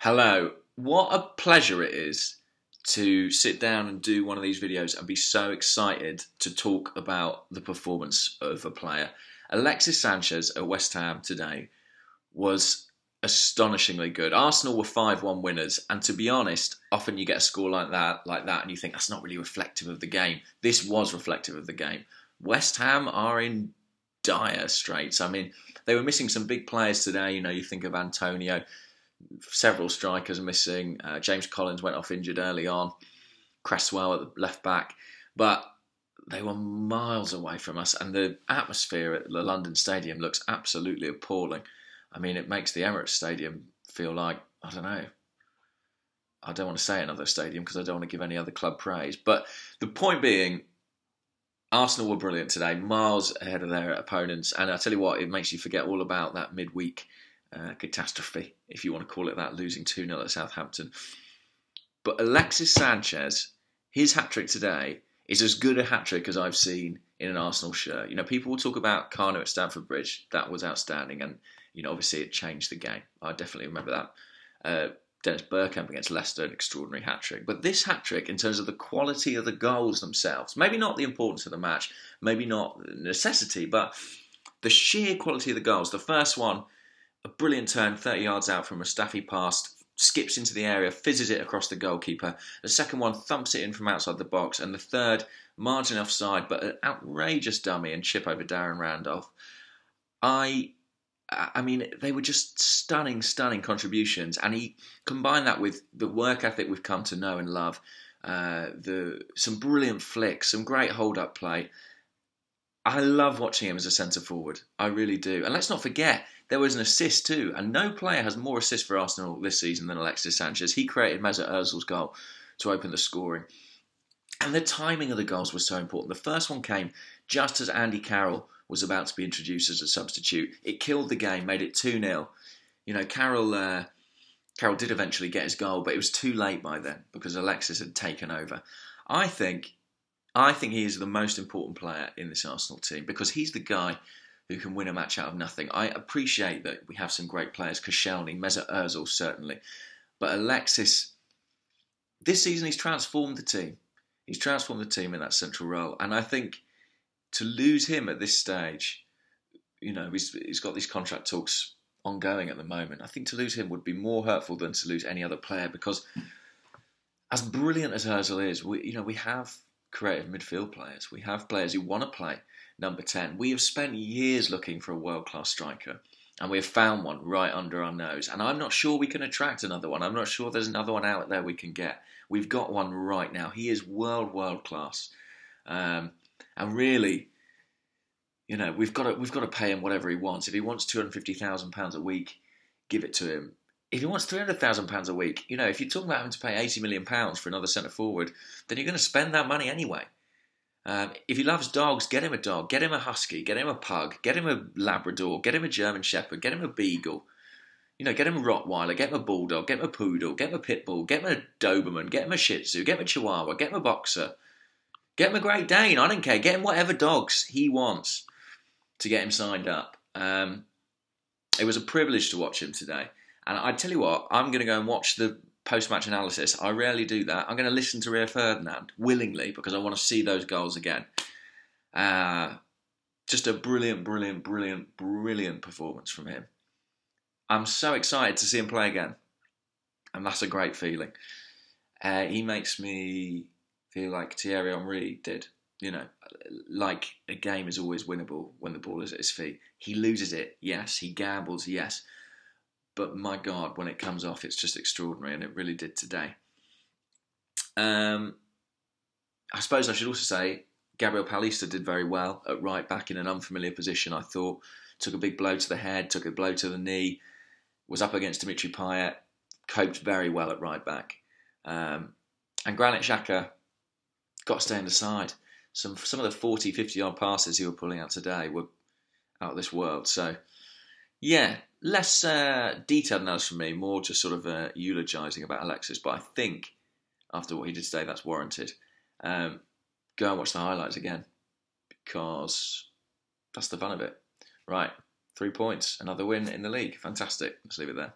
Hello. What a pleasure it is to sit down and do one of these videos and be so excited to talk about the performance of a player. Alexis Sanchez at West Ham today was astonishingly good. Arsenal were 5-1 winners, and to be honest, often you get a score like that and you think that's not really reflective of the game. This was reflective of the game. West Ham are in dire straits. I mean, they were missing some big players today. You think of Antonio. Several strikers missing. James Collins went off injured early on. Cresswell at the left back. But they were miles away from us, and the atmosphere at the London Stadium looks absolutely appalling. I mean, it makes the Emirates Stadium feel like, I don't know. I don't want to say another stadium because I don't want to give any other club praise. But the point being, Arsenal were brilliant today, miles ahead of their opponents. And I tell you what, it makes you forget all about that midweek catastrophe, if you want to call it that, losing 2-0 at Southampton. But Alexis Sanchez, his hat-trick today is as good a hat-trick as I've seen in an Arsenal shirt. People will talk about Kano at Stamford Bridge. That was outstanding, and obviously it changed the game. I definitely remember that. Dennis Bergkamp against Leicester, an extraordinary hat-trick. But this hat-trick, in terms of the quality of the goals themselves, maybe not the importance of the match, maybe not the necessity, but the sheer quality of the goals. The first one, a brilliant turn, 30 yards out from a Mustafi pass, skips into the area, fizzes it across the goalkeeper. The second one thumps it in from outside the box. And the third, margin offside, but an outrageous dummy and chip over Darren Randolph. I mean, they were just stunning contributions. And he combined that with the work ethic we've come to know and love. Some brilliant flicks, some great hold-up play. I love watching him as a centre-forward. I really do. And let's not forget, there was an assist too. And no player has more assists for Arsenal this season than Alexis Sanchez. He created Mesut Ozil's goal to open the scoring. And the timing of the goals was so important. The first one came just as Andy Carroll was about to be introduced as a substitute. It killed the game, made it 2-0. Carroll did eventually get his goal, but it was too late by then because Alexis had taken over. I think he is the most important player in this Arsenal team because he's the guy who can win a match out of nothing. I appreciate that we have some great players, Koscielny, Mesut Ozil certainly, but Alexis, this season he's transformed the team. He's transformed the team in that central role, and I think to lose him at this stage, he's got these contract talks ongoing at the moment. I think to lose him would be more hurtful than to lose any other player because as brilliant as Ozil is, we have creative midfield players. We have players who want to play number 10. We have spent years looking for a world-class striker, and we have found one right under our nose. And I'm not sure we can attract another one. I'm not sure there's another one out there we can get. We've got one right now. He is world class, and really, we've got to pay him whatever he wants. If he wants £250,000 a week, give it to him. If he wants £300,000 a week, if you're talking about having to pay £80 million for another centre forward, then you're going to spend that money anyway. If he loves dogs, get him a dog, get him a husky, get him a pug, get him a Labrador, get him a German Shepherd, get him a beagle, get him a Rottweiler, get him a bulldog, get him a poodle, get him a pit bull, get him a Doberman, get him a Shih Tzu, get him a Chihuahua, get him a boxer, get him a Great Dane. I don't care. Get him whatever dogs he wants to get him signed up. It was a privilege to watch him today. And I tell you what, I'm going to go and watch the post-match analysis. I rarely do that. I'm going to listen to Rio Ferdinand willingly because I want to see those goals again. Just a brilliant performance from him. I'm so excited to see him play again. And that's a great feeling. He makes me feel like Thierry Henry did. Like a game is always winnable when the ball is at his feet. He loses it, yes. He gambles, yes. But my God, when it comes off, it's just extraordinary, and it really did today. I suppose I should also say Gabriel Paulista did very well at right back in an unfamiliar position, I thought. Took a big blow to the head, took a blow to the knee, was up against Dimitri Payet, coped very well at right back. And Granit Xhaka got to stay on the side. Some of the 40, 50-yard passes he was pulling out today were out of this world. So, yeah, less detailed analysis from me, more just sort of eulogising about Alexis. But I think after what he did today, that's warranted. Go and watch the highlights again because that's the fun of it. Right, 3 points, another win in the league. Fantastic. Let's leave it there.